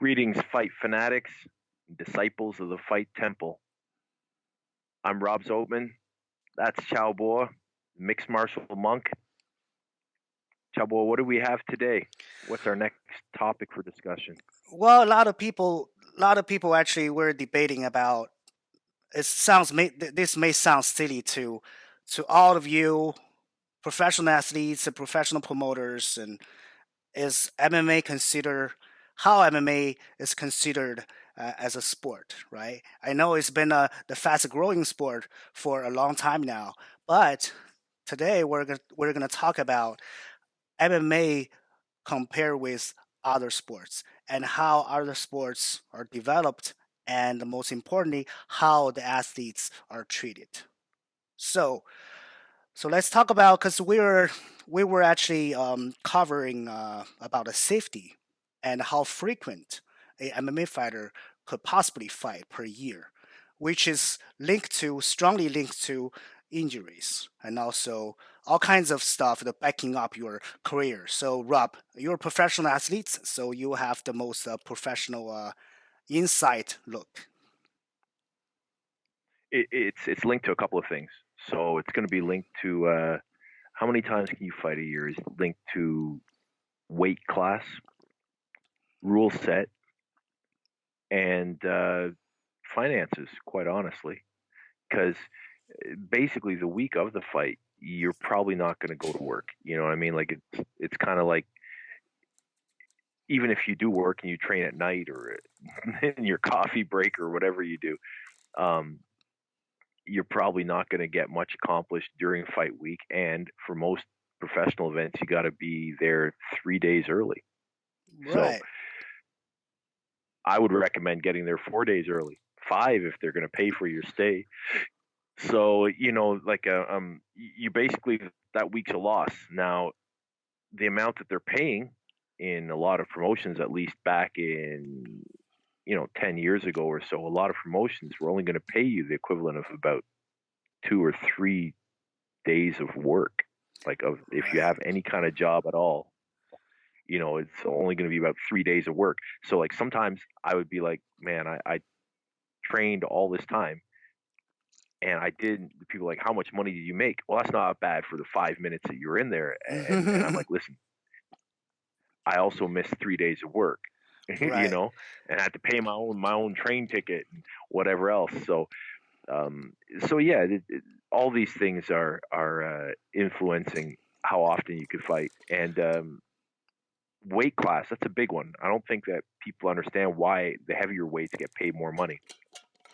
Greetings, fight fanatics, disciples of the fight temple. I'm Rob Zoatman. That's Chow Boa, mixed martial monk. Chow Boa, what do we have today? What's our next topic for discussion? Well, a lot of people actually were debating about. This may sound silly to all of you, professional athletes and professional promoters, and is MMA considered how MMA is considered as a sport, right? I know it's been the fastest growing sport for a long time now, but today we're gonna talk about MMA compare with other sports and how other sports are developed, and most importantly how the athletes are treated. So so let's talk about, because we were actually covering about the safety and how frequent a MMA fighter could possibly fight per year, which is strongly linked to injuries and also all kinds of stuff that backing up your career. So Rob, you're a professional athlete, so you have the most professional insight look. It's linked to a couple of things. So it's going to be linked to how many times can you fight a year? Is linked to weight class, rule set, and finances. Quite honestly, because basically the week of the fight, you're probably not going to go to work. You know what I mean? Like it's kind of like even if you do work and you train at night or in your coffee break or whatever you do, um, you're probably not going to get much accomplished during fight week. And for most professional events, you got to be there 3 days early. So Right. I would recommend getting there 4 days early, five if they're going to pay for your stay. So like you basically that week's a loss. Now the amount that they're paying in a lot of promotions, at least back in 10 years ago or so, a lot of promotions were only going to pay you the equivalent of about 2 or 3 days of work. Like of if you Right. have any kind of job at all, it's only going to be about 3 days of work. So like sometimes I would be like, man, I trained all this time and I didn't. People are like, how much money did you make? Well, that's not bad for the 5 minutes that you were in there. And I'm like, listen, I also missed 3 days of work, Right. and I had to pay my own train ticket and whatever else. Um, so yeah, all these things are influencing how often you could fight, and weight class, that's a big one. I don't think that people understand why the heavier weights get paid more money.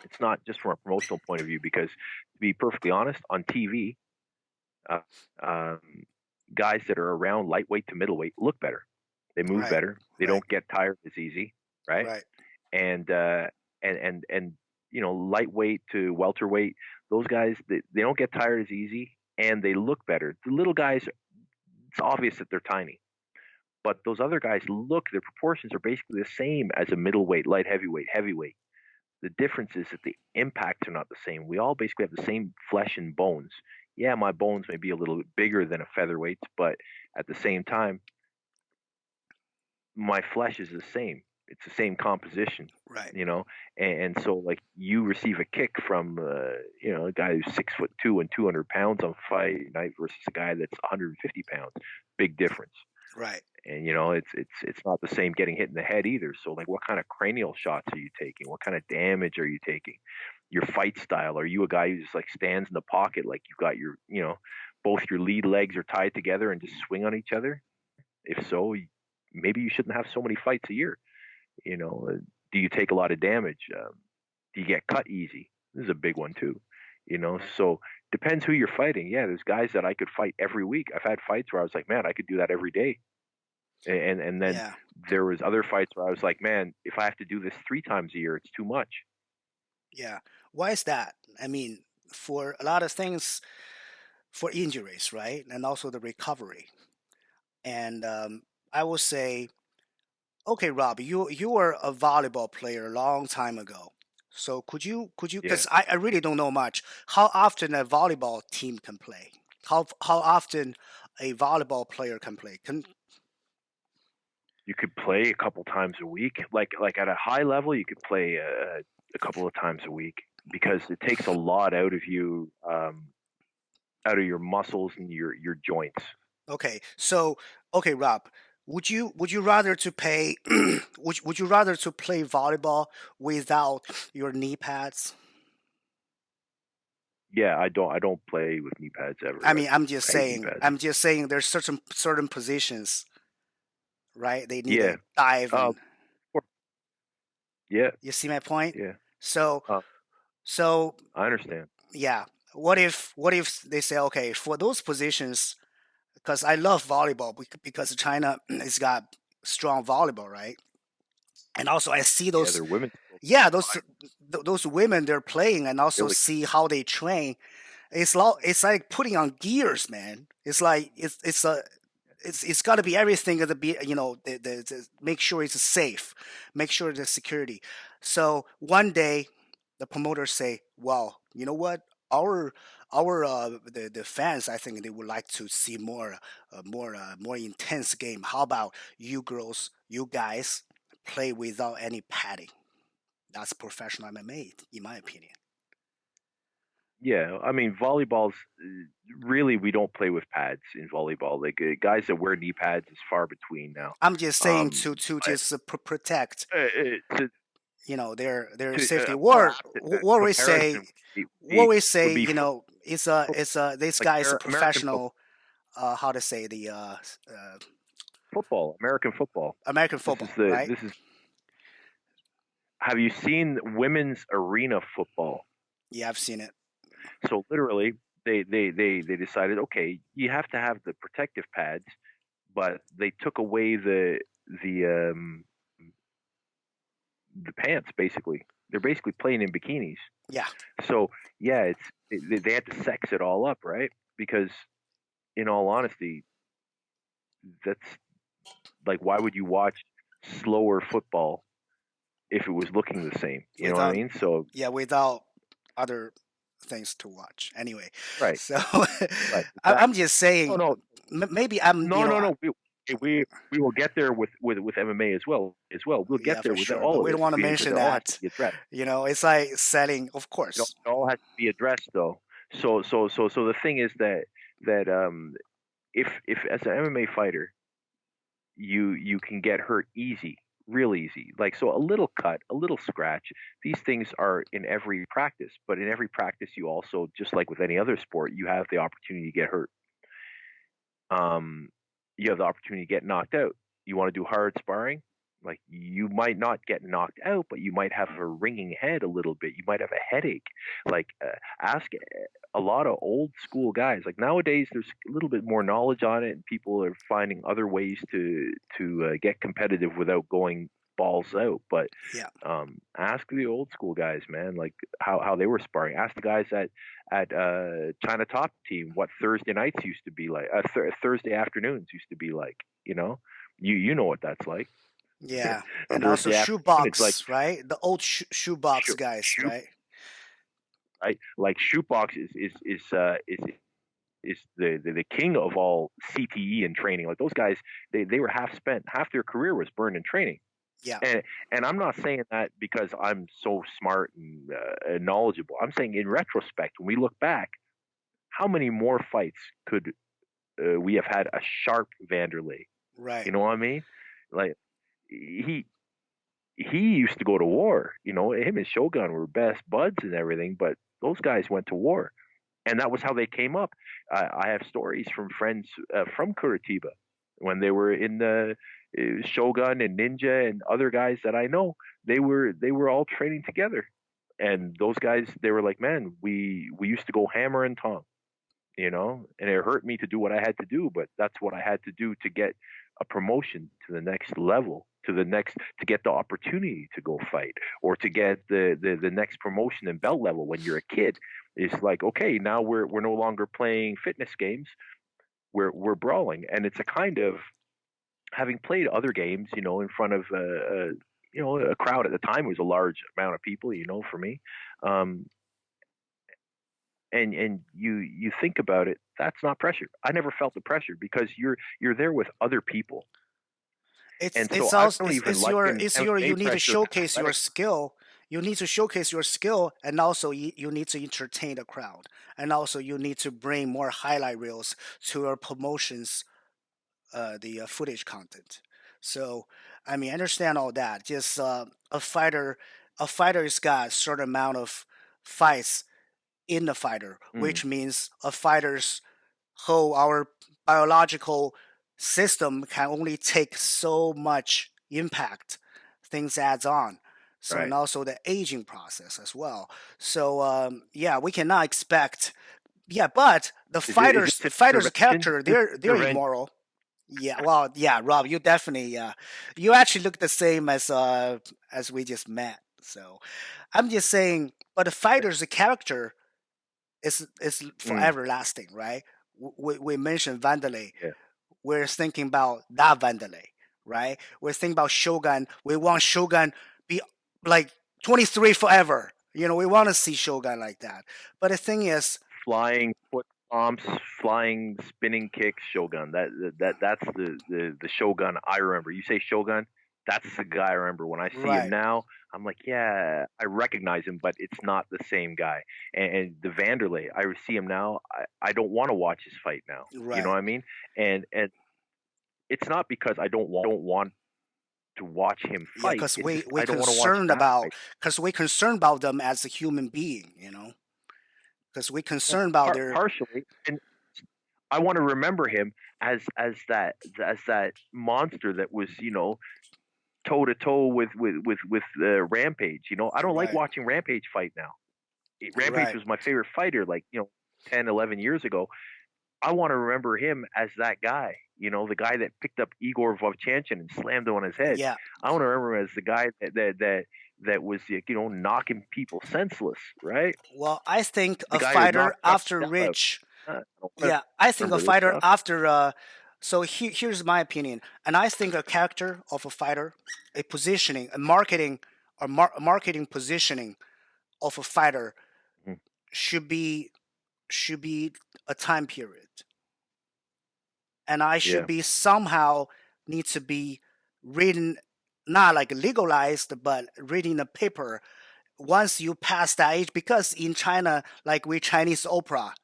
It's not just from a promotional point of view, because to be perfectly honest, on TV, uh, um, guys that are around lightweight to middleweight look better. They move Right. better. They Right. don't get tired as easy, right? Right. And and lightweight to welterweight, those guys they don't get tired as easy, and they look better. The little guys, it's obvious that they're tiny, but those other guys look, their proportions are basically the same as a middleweight, light heavyweight, heavyweight. The difference is that the impacts are not the same. We all basically have the same flesh and bones. Yeah, my bones may be a little bit bigger than a featherweight's, but at the same time, my flesh is the same. It's the same composition, Right. you know. And so like you receive a kick from a guy who's 6'2" and 200 pounds on fight night versus a guy that's 150 pounds. Big difference. Right. And it's not the same getting hit in the head either. So like, what kind of cranial shots are you taking? What kind of damage are you taking? Your fight style. Are you a guy who just like stands in the pocket, like you've got your both your lead legs are tied together and just swing on each other? If so, maybe you shouldn't have so many fights a year. You know, do you take a lot of damage? Do you get cut easy? This is a big one too. So depends who you're fighting. Yeah, there's guys that I could fight every week. I've had fights where I was like, man, I could do that every day. And then Yeah. there was other fights where I was like, man, if I have to do this 3 times a year, it's too much. Yeah. Why is that? I mean, for a lot of things, for injuries, right, and also the recovery. And I will say, okay, Rob, you were a volleyball player a long time ago. So could you? Yeah. Because I really don't know much. How often a volleyball team can play? How often a volleyball player can play? Can You could play a couple times a week. Like at a high level, you could play a couple of times a week because it takes a lot out of you, out of your muscles and your joints. Okay, so okay, Rob, would you rather to pay would you rather to play volleyball without your knee pads? Yeah, I don't play with knee pads I ever. mean, I hate knee pads. I'm just saying there's certain positions, right? They need Yeah. to dive Of in. course. Yeah. You see my point? Yeah. So Uh, so I understand. yeah, what if they say, okay, for those positions, because I love volleyball because China has got strong volleyball, right? And also I see Yeah, those, they're women. yeah, those women they're playing, and also Really. see how they train. It's like putting on gears, man. It's like it's got to be everything got to be, the make sure it's safe, make sure the security. So one day the promoters say, well, you know what, our the fans, I think they would like to see more intense game. How about you girls, you guys play without any padding? That's professional MMA, in my opinion. Yeah, I mean volleyball's really we don't play with pads in volleyball. Like guys that wear knee pads is far between now. I'm just saying Um, to I, just protect, to their to safety. well, War what we say, comparison would be this like guy is a American professional. How to say football, American football. American This is football, the right? this is. Have you seen women's arena football? Yeah, I've seen it. So literally, they decided, okay, you have to have the protective pads, but they took away the um, the pants. Basically, they're basically playing in bikinis. Yeah, So yeah, they had to sex it all up, right? Because in all honesty, that's like why would you watch slower football if it was looking the same? You know what I without mean? So without other things to watch. Anyway, right, so right, I'm exactly. just No, saying, no, maybe I'm, no. We will get there with MMA as well. As well, we'll get yeah, there for with sure, but all of we this don't want to because mention it all has to that. be addressed. It's like selling, of It all, course. it all has to be addressed, though. So the thing is that if as an MMA fighter you can get hurt easy, real easy. Like so, a little cut, a little scratch. These things are in every practice, but in every practice, you also, just like with any other sport, you have the opportunity to get hurt. Um, you have the opportunity to get knocked out. You want to do hard sparring, like you might not get knocked out, but you might have a ringing head a little bit. You might have a headache. Like ask a lot of old school guys. Like nowadays, there's a little bit more knowledge on it, and people are finding other ways to get competitive without going balls out. But Yeah, ask the old school guys, man, like how they were sparring. Ask the guys at China Top Team what Thursday nights used to be like. Thursday afternoons used to be like. You know, you know what that's like. yeah, and also Thursday afternoon, it's like shoebox, right? The old shoebox shoot, guys, shoot, right? right? Like shootbox is the king of all CTE and training. Like those guys, they were half their career was burned in training. Yeah, And I'm not saying that because I'm so smart and knowledgeable. I'm saying in retrospect, when we look back, how many more fights could we have had a sharp Vanderlei? right. You know what I mean? Like he he used to go to war. You know, him and Shogun were best buds and everything, but those guys went to war, and that was how they came up. I have stories from friends from Curitiba when they were in the Shogun and Ninja and other guys that I know. They were all training together, and those guys they were like, man, we used to go hammer and tong, you know, and it hurt me to do what I had to do, but that's what I had to do to get a promotion to the next level, to get the opportunity to go fight or to get the next promotion and belt level when you're a kid. It's like, okay, now we're no longer playing fitness games, we're brawling, and it's a kind of having played other games, you know, in front of a crowd at the time was a large amount of people, you know, for me. Um, and you think about it, that's not pressure. I never felt the pressure because you're there with other people, it's And so it's I also don't even it's like your an it's your MMA you need to pressure of showcase your athletic. skill. You need to showcase your skill, and also you need to entertain the crowd, and also you need to bring more highlight reels to your promotions, the footage content. So I mean, I understand all that. Just a fighter's got a certain amount of fights in the fighter, Mm, which means a fighter's whole our biological system can only take so much impact. Things adds on. So and right. also the aging process as well. So yeah, we cannot expect. Yeah, but the Is fighters this an fighters intervention? character, Is this they're intervention? immoral. Yeah, well, yeah, Rob, you definitely you actually look the same as we just met. So I'm just saying, but the fighter's character is Mm, forever lasting, right? We mentioned Vanderlei. yeah. We're thinking about that Vanderlei, right? We're thinking about Shogun. We want Shogun be like 23 forever. You know, we want to see Shogun like that. But the thing is, Flying foot stomps, flying spinning kicks, Shogun. That's the Shogun I remember. You say Shogun, that's the guy I remember. When I see him right, now, I'm like, yeah, I recognize him, but it's not the same guy. And the Vanderlei, I see him now. I don't want to watch his fight now. You know right, what I mean? And it's not because I don't want to watch him yeah, fight. because It's just we I don't want to watch concerned that about fight. because we concerned about them as a human being, you know, because we concerned about their Partially, and I want to remember him as that monster that was toe to toe with Rampage. I don't like right, watching Rampage fight now. Rampage right. was my favorite fighter, like 10, 11 years ago. I want to remember him as that guy. The guy that picked up Igor Vovchanchin and slammed him on his head. Yeah. I want to remember him as the guy that was knocking people senseless, right? Well, I think The a guy who fighter knocked Chuck after Liddell out. Rich. I don't want to Yeah, I think a remember this fighter stuff. after. So here's my opinion, and I think a character of a fighter, a positioning, a marketing, or marketing positioning of a fighter Mhm. should be should be a time period, and I should Yeah, be somehow need to be written, not like legalized, but reading a paper once you pass that age. Because in China, like we Chinese opera,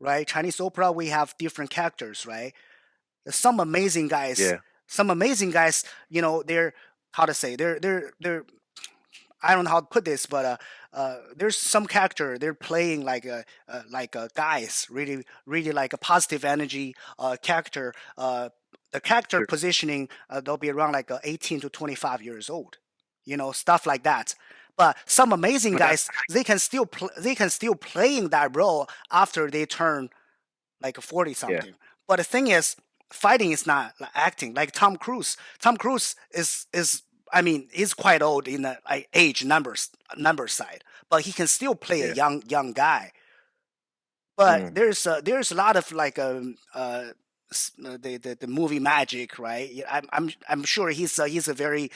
right? Chinese opera, we have different characters, right? Some amazing guys, yeah, some amazing guys, they're how to say they're I don't know how to put this, but there's some character they're playing like a guys really really like a positive energy character. The character sure. positioning they'll be around like 18 to 25 years old, stuff like that. But some amazing But that's guys they can still playing that role after they turn like 40 yeah, something. But the thing is, fighting is not like acting. Like Tom Cruise. Tom Cruise is I mean, he's quite old in the like, age number side, but he can still play a yeah. young guy. But Mm, there's a lot of like the movie magic, right? Yeah, I'm sure he's a very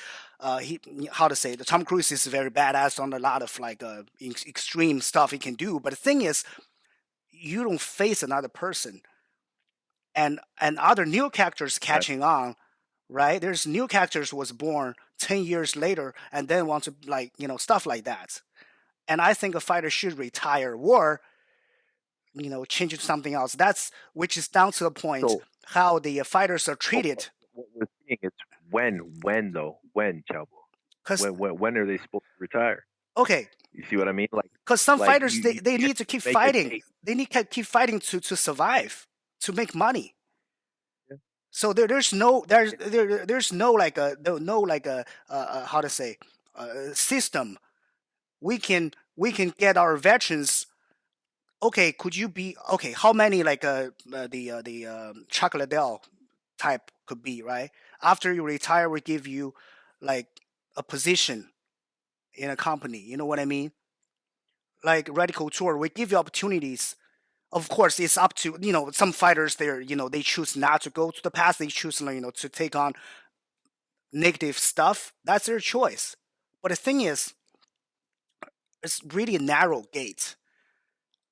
he how to say the Tom Cruise is very badass on a lot of like extreme stuff he can do. But the thing is, you don't face another person and other new characters right. catching on, right? There's new characters was born 10 years later and then want to like stuff like that. And I think a fighter should retire or change it to something else. That's which is down to the point So how the fighters are what, treated. what we're seeing is when though, when Chavo, Because when are they supposed to retire? okay, You see what I mean? Like because some like fighters you they can't need to keep make a fighting. date. They need to keep fighting to survive, to make money. Yeah, So there's no like a no like a how to say system we can get our veterans. Okay, could you be okay? How many like the chocolate Dell type could be right after you retire? We give you like a position in a company. You know what I mean? Like Radical Tour, we give you opportunities. Of course, it's up to some fighters. They're they choose not to go to the past. They choose to take on negative stuff. That's their choice. But the thing is, it's really a narrow gate.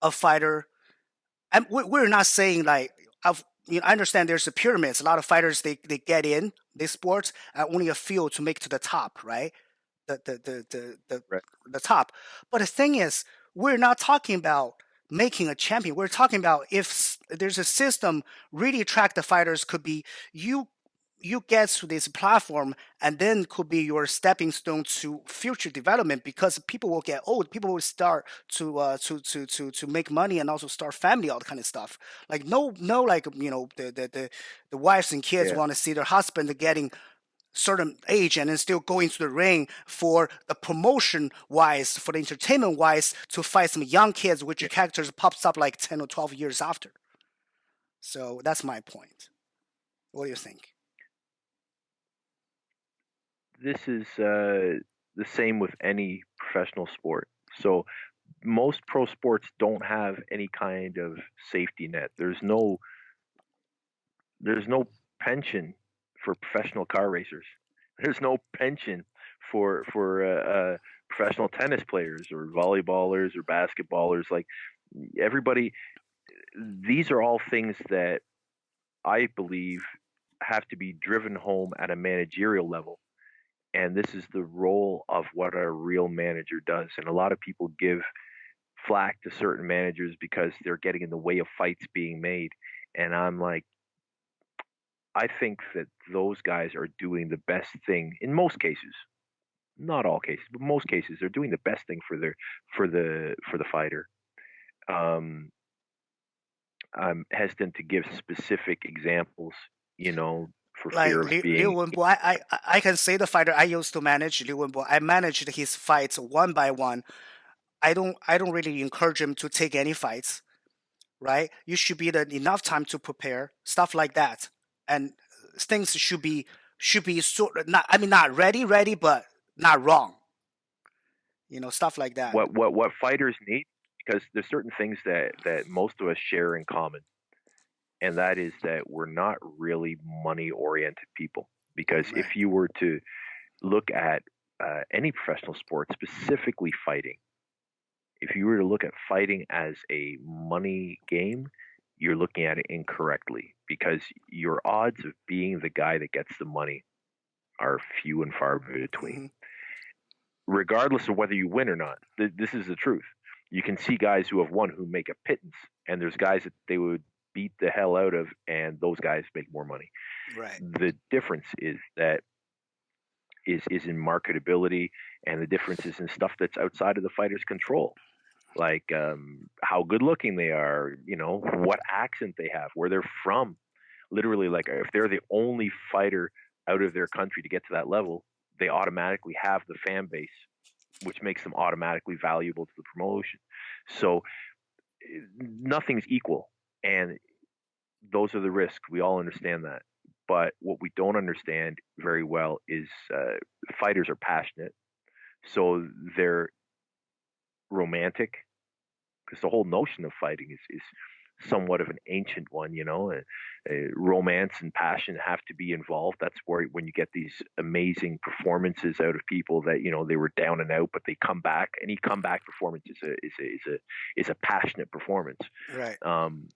A fighter, and we're not saying like I understand there's a pyramids. A lot of fighters they get in this sport and only a few to make to the top, right? The Right. the top. But the thing is, we're not talking about making a champion. We're talking about if there's a system really track the fighters could be you you get to this platform and then could be your stepping stone to future development because people will get old, people will start to make money and also start family, all that kind of stuff. Like no like the wives and kids Yeah. want to see their husband getting certain age and then still go into the ring for the promotion wise, for the entertainment wise, to fight some young kids which Yeah. characters pops up like 10 or 12 years after. So that's my point. What do you think? This is the same with any professional sport. So most pro sports don't have any kind of safety net. There's no pension for professional car racers. There's no pension for professional tennis players or volleyballers or basketballers. Like everybody, these are all things that I believe have to be driven home at a managerial level. And this is the role of what a real manager does. And a lot of people give flack to certain managers because they're getting in the way of fights being made. And I'm like, I think that those guys are doing the best thing in most cases, not all cases, but most cases, they're doing the best thing for the fighter. Um, I'm hesitant to give specific examples, for Like fear of Liu being. Wenbo, I can say the fighter I used to manage, Liu Wenbo. I managed his fights one by one. I don't really encourage him to take any fights, right? You should be the enough time to prepare, stuff like that, and things should be sort of not. I mean, not ready, but not wrong. Stuff like that. What fighters need, because there's certain things that most of us share in common, and that is that we're not really money oriented people. Because Right. if you were to look at any professional sport, specifically fighting, if you were to look at fighting as a money game, you're looking at it incorrectly, because your odds of being the guy that gets the money are few and far between, Hmm. regardless of whether you win or not. This is the truth. You can see guys who have won who make a pittance, and there's guys that they would beat the hell out of, and those guys make more money. Right. The difference is in marketability, and the difference is in stuff that's outside of the fighter's control, like how good looking they are, what accent they have, where they're from. Literally, like if they're the only fighter out of their country to get to that level, they automatically have the fan base, which makes them automatically valuable to the promotion. So nothing's equal, and those are the risks. We all understand that. But what we don't understand very well is fighters are passionate, so they're romantic, because the whole notion of fighting is somewhat of an ancient one. Romance and passion have to be involved. That's where when you get these amazing performances out of people that they were down and out, but they come back. Any comeback performance is a passionate performance. Right. Um,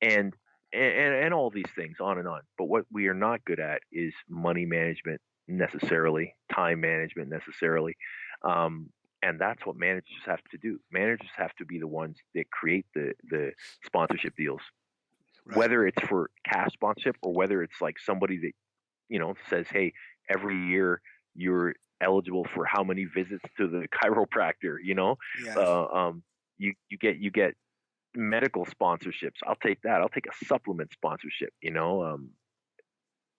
and and all these things on and on. But what we are not good at is money management necessarily, time management necessarily. Um, and that's what managers have to do. Managers have to be the ones that create the sponsorship deals, Right. whether it's for cash sponsorship or whether it's like somebody that says, hey, every year you're eligible for how many visits to the chiropractor. Yeah. uh, um, you get medical sponsorships. I'll take that. I'll take a supplement sponsorship.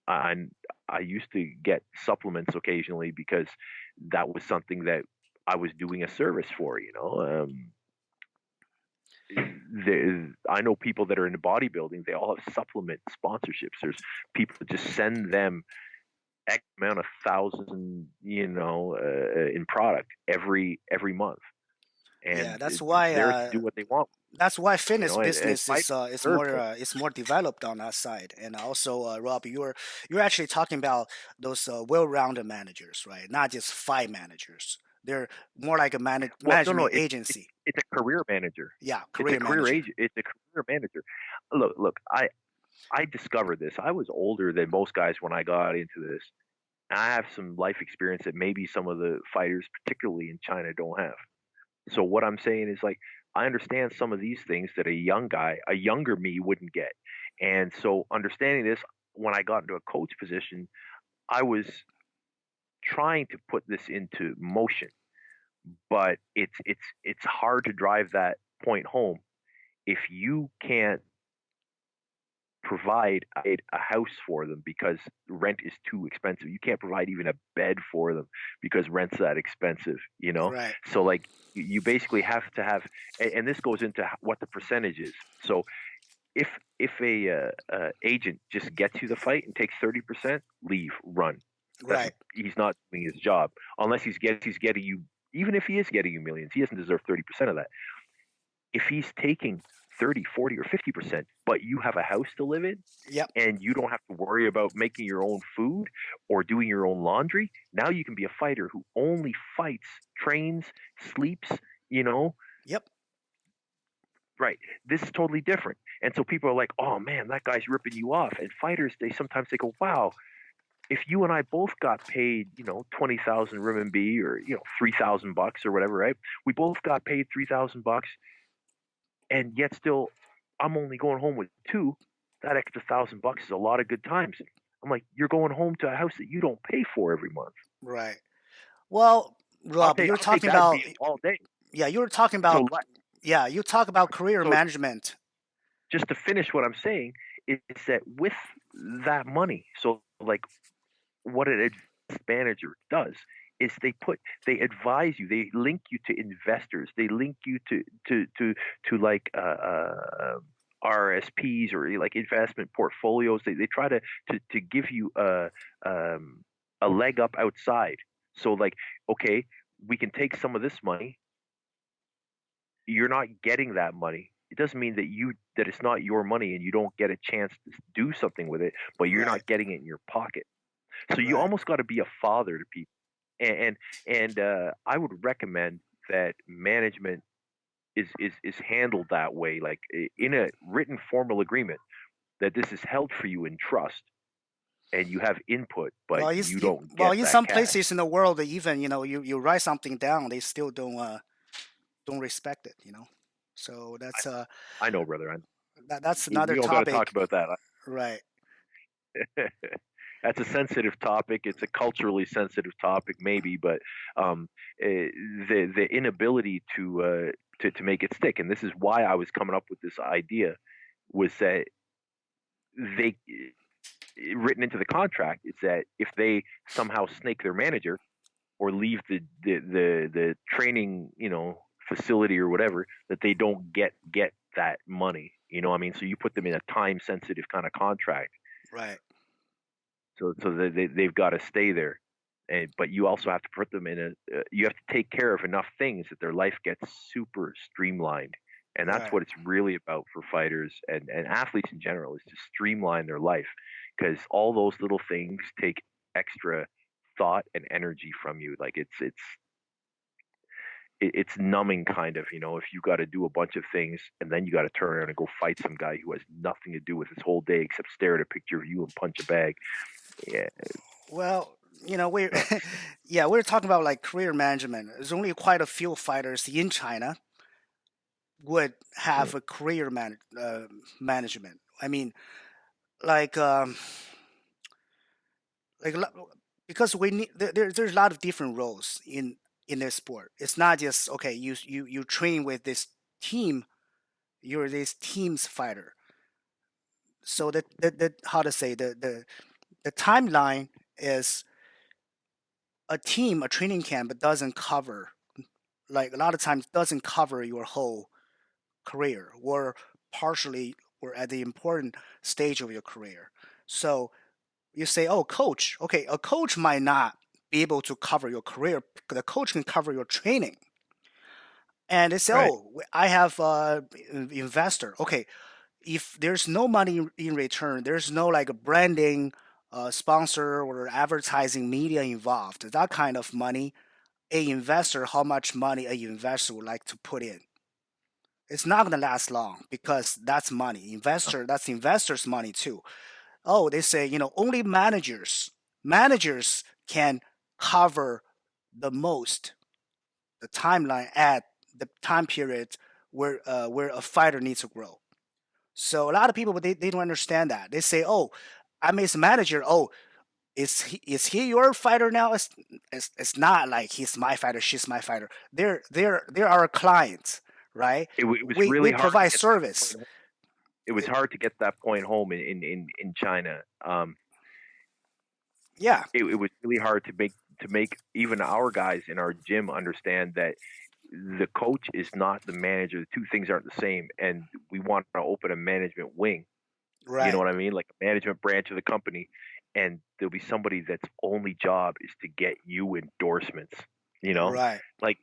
I I used to get supplements occasionally because that was something that I was doing a service for. I know people that are into bodybuilding. They all have supplement sponsorships. There's people that just send them X amount of thousand, in product every month, Yeah. and That's it's why. theirs to do what they want. Fitness And business fight is third more point. developed on that side. And also, Rob, you're actually talking about those well-rounded managers, right? Not just fight managers. They're more like a Well, no, no, management it's agency. it's a career manager. Yeah, It's a career career manager. agent. It's a career manager. Look, I discovered this. I was older than most guys when I got into this. And I have some life experience that maybe some of the fighters, particularly in China, don't have. So what I'm saying is like I understand some of these things that a young guy, a younger me wouldn't get. And so understanding this, when I got into a coach position, I was trying to put this into motion, but it's hard to drive that point home if you can't provide a house for them because rent is too expensive. You can't provide even a bed for them because rent's that expensive, you know? Right. So like you basically have to have, and this goes into what the percentage is. So if if a agent just gets you the fight and takes 30%, leave, run. That's Right. he's not doing his job unless he's getting you. Even if he is getting you millions, he doesn't deserve 30% of that. If he's taking 30, 40, or 50%, but you have a house to live in Yep. and you don't have to worry about making your own food or doing your own laundry, now you can be a fighter who only fights, trains, sleeps, you know, Yep. right. This is totally different. And so people are like, oh man, that guy's ripping you off. And fighters, they sometimes they go, wow, if you and I both got paid, 20,000 RMB or, $3,000 or whatever, right? We both got paid $3,000 and yet still I'm only going home with two. That extra $1,000 is a lot of good times. I'm like, you're going home to a house that you don't pay for every month. Right. Well, Rob, you're I'll take talking that about, deal all day. yeah, you were talking So about, yeah, you talk about career so management. just to finish what I'm saying is that with that money, so like what an advanced manager does is they advise you, they link you to investors, they link you to like RSPs or like investment portfolios. They try to give you a leg up outside. So like, okay, we can take some of this money. You're not getting that money. It doesn't mean that it's not your money and you don't get a chance to do something with it, but you're Right. not getting it in your pocket. So you Right. almost got to be a father to people, and I would recommend that management is handled that way, like in a written formal agreement that this is held for you in trust, and you have input, but you don't Well, get in that some cash. places in the world, even you write something down, they still don't respect it. So I know, brother. that's We another don't got to talk topic. about that. Right. That's a sensitive topic. It's a culturally sensitive topic, maybe, but the inability to make it stick, and this is why I was coming up with this idea, was that they written into the contract is that if they somehow snake their manager or leave the training facility or whatever, that they don't get that money. You know what I mean? So you put them in a time sensitive kind of contract. Right. So they've got to stay there. But you also have to put them in you have to take care of enough things that their life gets super streamlined. And that's Right. what it's really about for fighters and athletes in general, is to streamline their life, because all those little things take extra thought and energy from you. Like it's numbing, kind of, if you got to do a bunch of things and then you got to turn around and go fight some guy who has nothing to do with his whole day except stare at a picture of you and punch a bag. Yeah, Well, we're sucks. yeah, we're talking about like career management. There's only quite a few fighters in China would Mm, have a career management. I mean, like like because we need there's a lot of different roles in this sport. It's not just okay. You train with this team. You're this team's fighter. So the how to say the timeline is a training camp, but doesn't cover, like a lot of times doesn't cover your whole career or partially or at the important stage of your career. So you say, oh, coach, okay, a coach might not be able to cover your career. The coach can cover your training. And they say, right. oh, I have investor. Okay, if there's no money in return, there's no like a branding sponsor or advertising media involved, that kind of money, a investor how much money a investor would like to put in. It's not gonna last long because that's money. No. That's investors' money too. Oh, they say, only managers can cover the most the timeline at the time period where a fighter needs to grow. So a lot of people they don't understand that. They say, "Oh, I'm his manager. Oh, is he your fighter now?" It's not like he's my fighter, she's my fighter. They're our clients, right? It was We really hard to provide get that service. point. It was hard to get that point home in China. Yeah, It was really hard to make even our guys in our gym understand that the coach is not the manager. The two things aren't the same, and we want to open a management wing. You know right, what I mean? Like a management branch of the company, and there'll be somebody that's only job is to get you endorsements. You know, right, like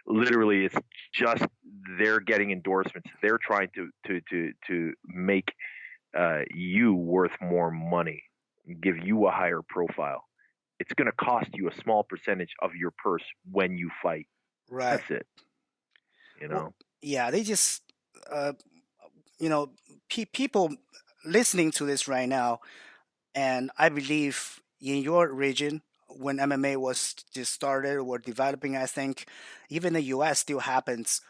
literally, it's just they're getting endorsements. They're trying to make you worth more money, give you a higher profile. It's going to cost you a small percentage of your purse when you fight. right. That's it. You Well, know. yeah, they just uh, you know people listening to this right now, and I believe in your region when MMA was just started or developing, I think even the US still happens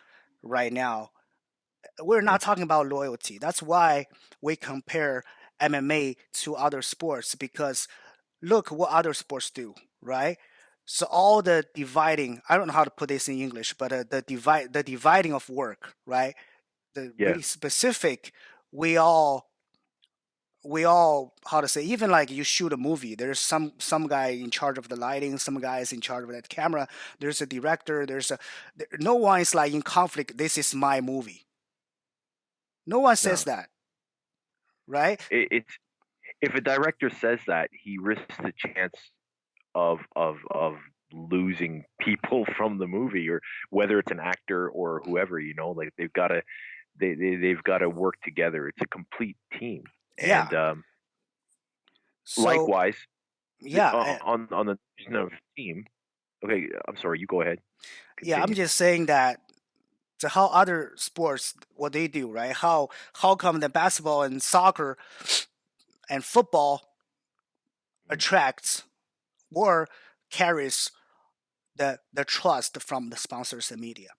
right now. We're Yeah. not talking about loyalty. That's why we compare MMA to other sports because look what other sports do, right? So all the dividing, I don't know how to put this in English, but the dividing of work, right? The Yeah. really specific, we all how to say, even like you shoot a movie, there's some guy in charge of the lighting, some guy is in charge of that camera, there's a director, no one is like in conflict, this is my movie, no one says No. that, right? It's if a director says that, he risks the chance of losing people from the movie, or whether it's an actor or whoever. You know, like they've got to work together. It's a complete team, Yeah, and so likewise yeah, on the team. Okay, I'm sorry. You go ahead. yeah, I'm Continue. just saying that to how other sports what they do, right? How come the basketball and soccer and football Mm. attracts or carries the trust from the sponsors and media,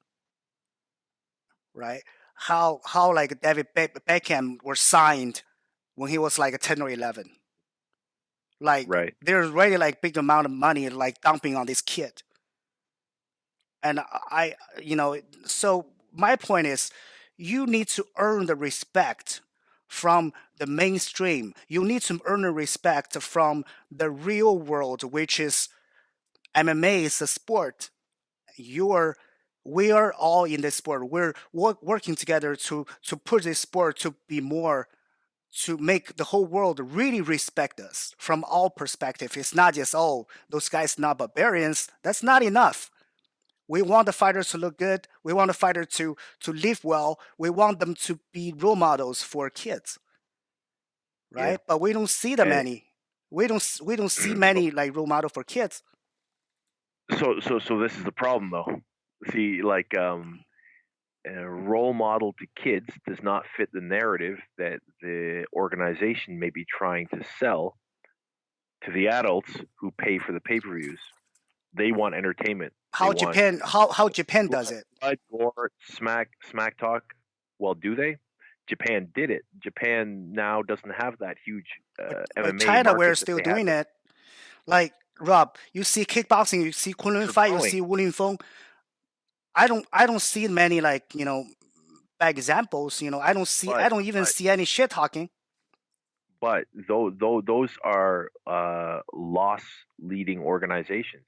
right? How like David Beckham was signed when he was like a 10 or 11. Like Right. there's already like big amount of money like dumping on this kid. And so my point is you need to earn the respect from the mainstream. You need to earn the respect from the real world, which is MMA is a sport. You're we are all in this sport. We're working together to put this sport to be more to make the whole world really respect us from all perspective. It's not just oh those guys not barbarians. That's not enough. We want the fighters to look good. We want the fighter to live well. We want them to be role models for kids, Yeah. right? But we don't see the And many. We don't see many like role model for kids. so this is the problem though. See, like a role model to kids does not fit the narrative that the organization may be trying to sell to the adults who pay for the pay-per-views. They want entertainment. They want How Japan does blood, it. blood, gore, smack talk. Well, do they? Japan did it. Japan now doesn't have that huge But MMA China, we're market that still they had. doing it. Like Rob, you see kickboxing, you see Kunlun They're fight, you growing, see Wu Feng. I don't see many like bad examples. I but don't even but see any shit talking. though those are loss leading organizations.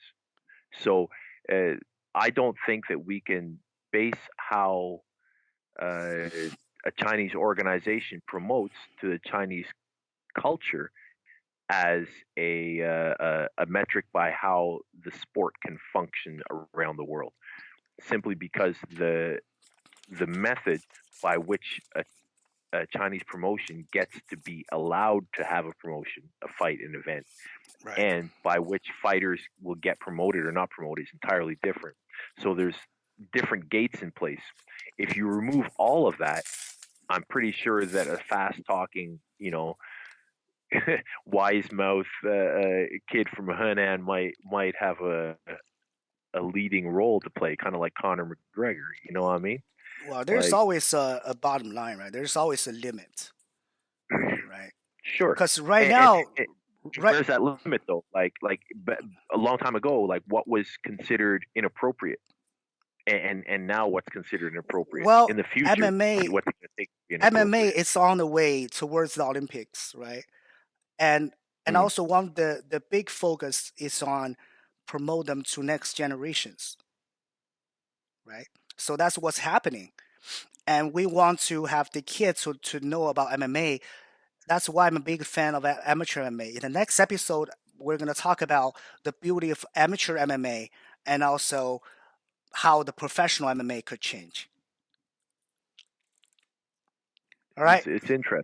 So uh, I don't think that we can base how a Chinese organization promotes to the Chinese culture as a metric by how the sport can function around the world. Simply because the method by which a Chinese promotion gets to be allowed to have a promotion, a fight, an event, Right. and by which fighters will get promoted or not promoted is entirely different. So there's different gates in place. If you remove all of that, I'm pretty sure that a fast talking, wise mouth kid from Hunan might have a leading role to play, kind of like Conor McGregor. You know what I mean? Well, there's Like, always a bottom line, right? There's always a limit, right? sure. Because right And, now, and right. where's that limit though? Like a long time ago, like what was considered inappropriate, and now what's considered inappropriate Well, in the future? MMA, What's going to take to be MMA inappropriate? is on the way towards the Olympics, right? And Mm. also one of the big focus is on promote them to next generations, right? So that's what's happening, and we want to have the kids to know about MMA. That's why I'm a big fan of amateur MMA. In the next episode, we're going to talk about the beauty of amateur MMA and also how the professional MMA could change. All right. It's interesting.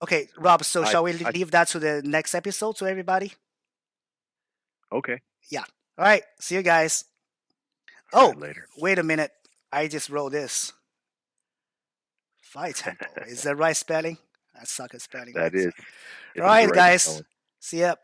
Okay, Rob. So I shall we I leave that to the next episode to everybody? okay. Yeah. All right. See you guys. All right, Oh, later. wait a minute. I just wrote this. Fight Temple. Is that right spelling? I suck at spelling, That right? So, is, all it's the right, right guys. spelling. See ya.